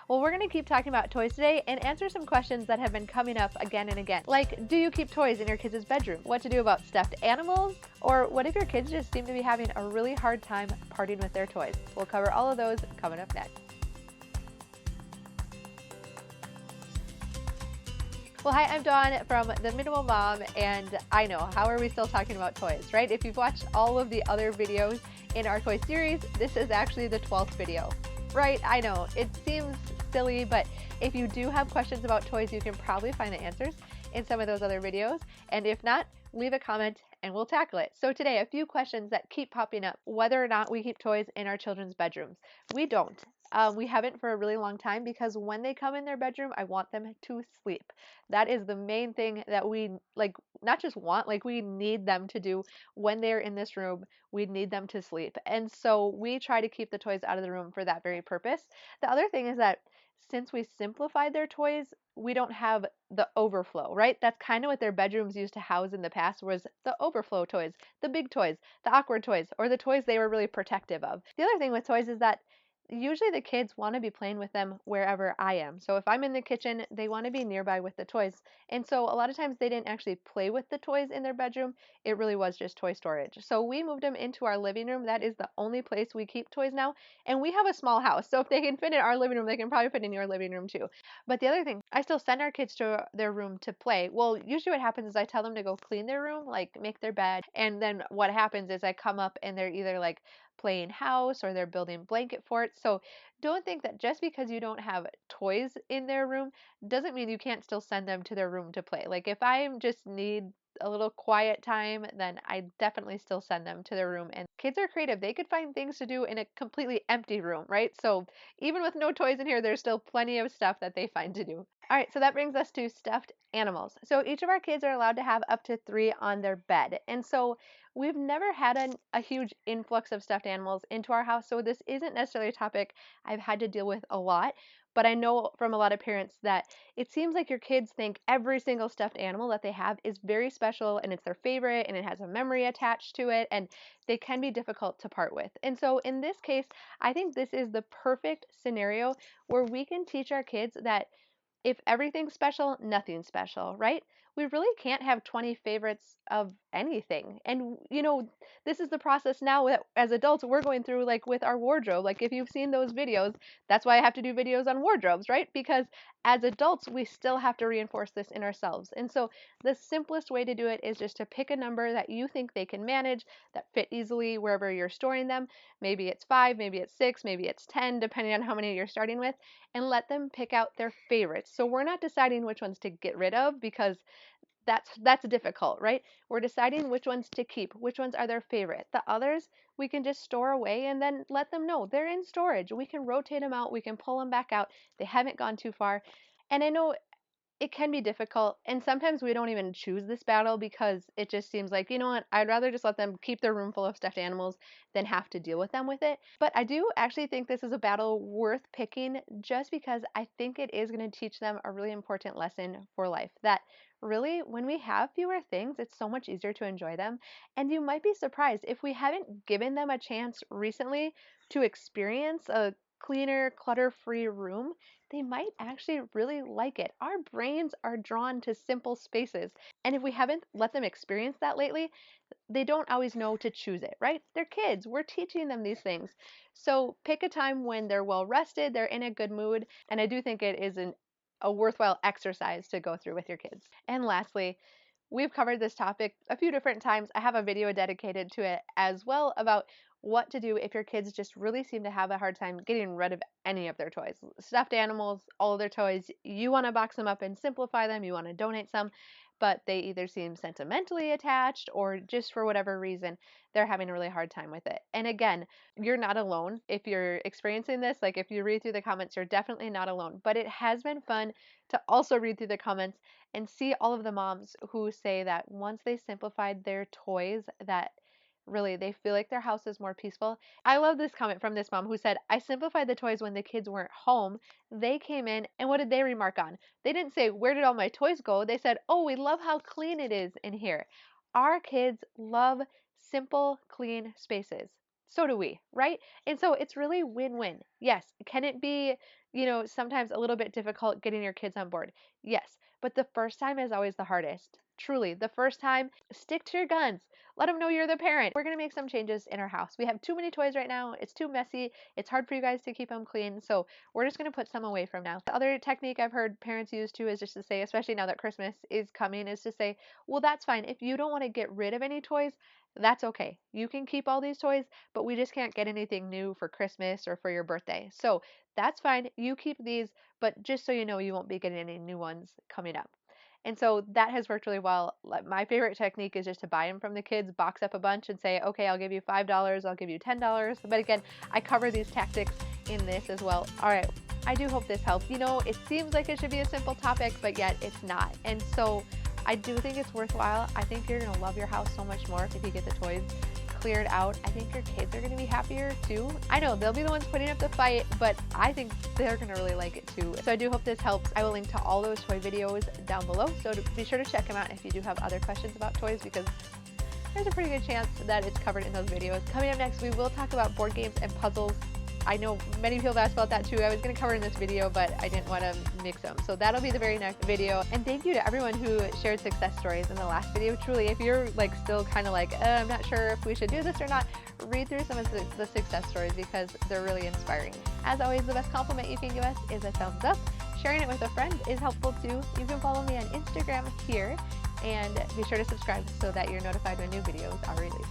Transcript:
Well, we're going to keep talking about toys today and answer some questions that have been coming up again and again. Like, do you keep toys in your kids' bedroom? What to do about stuffed animals? Or what if your kids just seem to be having a really hard time parting with their toys? We'll cover all of those coming up next. Well, hi, I'm Dawn from The Minimal Mom, and I know, how are we still talking about toys, right? If you've watched all of the other videos in our toy series, this is actually the 12th video, right? I know, it seems silly, but if you do have questions about toys, you can probably find the answers in some of those other videos, and if not, leave a comment and we'll tackle it. So today, a few questions that keep popping up: whether or not we keep toys in our children's bedrooms. We don't. We haven't for a really long time, because when they come in their bedroom, I want them to sleep. That is the main thing that we like, not just want, like we need them to do when they're in this room. We need them to sleep. And so we try to keep the toys out of the room for that very purpose. The other thing is that since we simplified their toys, we don't have the overflow, right? That's kind of what their bedrooms used to house in the past, was the overflow toys, the big toys, the awkward toys, or the toys they were really protective of. The other thing with toys is that usually the kids want to be playing with them wherever I am. So if I'm in the kitchen, they want to be nearby with the toys. And so a lot of times they didn't actually play with the toys in their bedroom. It really was just toy storage. So we moved them into our living room. That is the only place we keep toys now. And we have a small house. So if they can fit in our living room, they can probably fit in your living room too. But the other thing, I still send our kids to their room to play. Well, usually what happens is I tell them to go clean their room, like make their bed. And then what happens is I come up and they're either like playing house or they're building blanket forts. So don't think that just because you don't have toys in their room doesn't mean you can't still send them to their room to play. Like if I just need a little quiet time, then I definitely still send them to their room. And kids are creative. They could find things to do in a completely empty room, right? So even with no toys in here, there's still plenty of stuff that they find to do. All right, so that brings us to stuffed animals. So each of our kids are allowed to have up to 3 on their bed. And so we've never had a huge influx of stuffed animals into our house. So this isn't necessarily a topic I've had to deal with a lot. But I know from a lot of parents that it seems like your kids think every single stuffed animal that they have is very special and it's their favorite and it has a memory attached to it, and they can be difficult to part with. And so in this case, I think this is the perfect scenario where we can teach our kids that if everything's special, nothing's special, right? We really can't have 20 favorites of anything. And, this is the process now that as adults we're going through, like with our wardrobe. Like if you've seen those videos, that's why I have to do videos on wardrobes, right? Because as adults, we still have to reinforce this in ourselves. And so the simplest way to do it is just to pick a number that you think they can manage, that fit easily wherever you're storing them. Maybe it's 5, maybe it's 6, maybe it's 10, depending on how many you're starting with, and let them pick out their favorites. So we're not deciding which ones to get rid of, because that's difficult, right? We're deciding which ones to keep, which ones are their favorite. The others we can just store away and then let them know they're in storage. We can rotate them out, we can pull them back out. They haven't gone too far. And I know it can be difficult, and sometimes we don't even choose this battle because it just seems like, you know what, I'd rather just let them keep their room full of stuffed animals than have to deal with them with it. But I do actually think this is a battle worth picking, just because I think it is going to teach them a really important lesson for life, that really when we have fewer things, it's so much easier to enjoy them. And you might be surprised, if we haven't given them a chance recently to experience a cleaner, clutter-free room, they might actually really like it. Our brains are drawn to simple spaces. And if we haven't let them experience that lately, they don't always know to choose it, right? They're kids. We're teaching them these things. So pick a time when they're well rested, they're in a good mood, and I do think it is a worthwhile exercise to go through with your kids. And lastly, we've covered this topic a few different times. I have a video dedicated to it as well about what to do if your kids just really seem to have a hard time getting rid of any of their toys. Stuffed animals, all of their toys, you want to box them up and simplify them, you want to donate some, but they either seem sentimentally attached or just for whatever reason, they're having a really hard time with it. And again, you're not alone if you're experiencing this. Like if you read through the comments, you're definitely not alone. But it has been fun to also read through the comments and see all of the moms who say that once they simplified their toys, that really they feel like their house is more peaceful. I love this comment from this mom who said, I simplified the toys when the kids weren't home. They came in, and what did they remark on? They didn't say, where did all my toys go? They said, oh, we love how clean it is in here. Our kids love simple, clean spaces. So do we, right? And so it's really win-win. Yes, can it be, sometimes a little bit difficult getting your kids on board. Yes, but the first time is always the hardest. Truly, the first time, stick to your guns. Let them know you're the parent. We're going to make some changes in our house. We have too many toys right now. It's too messy. It's hard for you guys to keep them clean. So we're just going to put some away from now. The other technique I've heard parents use too is just to say, especially now that Christmas is coming, is to say, well, that's fine. If you don't want to get rid of any toys, that's okay. You can keep all these toys, but we just can't get anything new for Christmas or for your birthday. So that's fine. You keep these, but just so you know, you won't be getting any new ones coming up. And so that has worked really well. My favorite technique is just to buy them from the kids, box up a bunch and say, okay, I'll give you $5, I'll give you $10. But again, I cover these tactics in this as well. All right, I do hope this helps. It seems like it should be a simple topic, but yet it's not. And so I do think it's worthwhile. I think you're gonna love your house so much more if you get the toys cleared out. I think your kids are going to be happier too. I know they'll be the ones putting up the fight, but I think they're going to really like it too. So I do hope this helps. I will link to all those toy videos down below, so be sure to check them out if you do have other questions about toys, because there's a pretty good chance that it's covered in those videos. Coming up next, we will talk about board games and puzzles. I know many people have asked about that too. I was going to cover in this video, but I didn't want to mix them. So that'll be the very next video. And thank you to everyone who shared success stories in the last video. Truly, if you're still kind of I'm not sure if we should do this or not, read through some of the success stories because they're really inspiring. As always, the best compliment you can give us is a thumbs up. Sharing it with a friend is helpful too. You can follow me on Instagram here, and be sure to subscribe so that you're notified when new videos are released.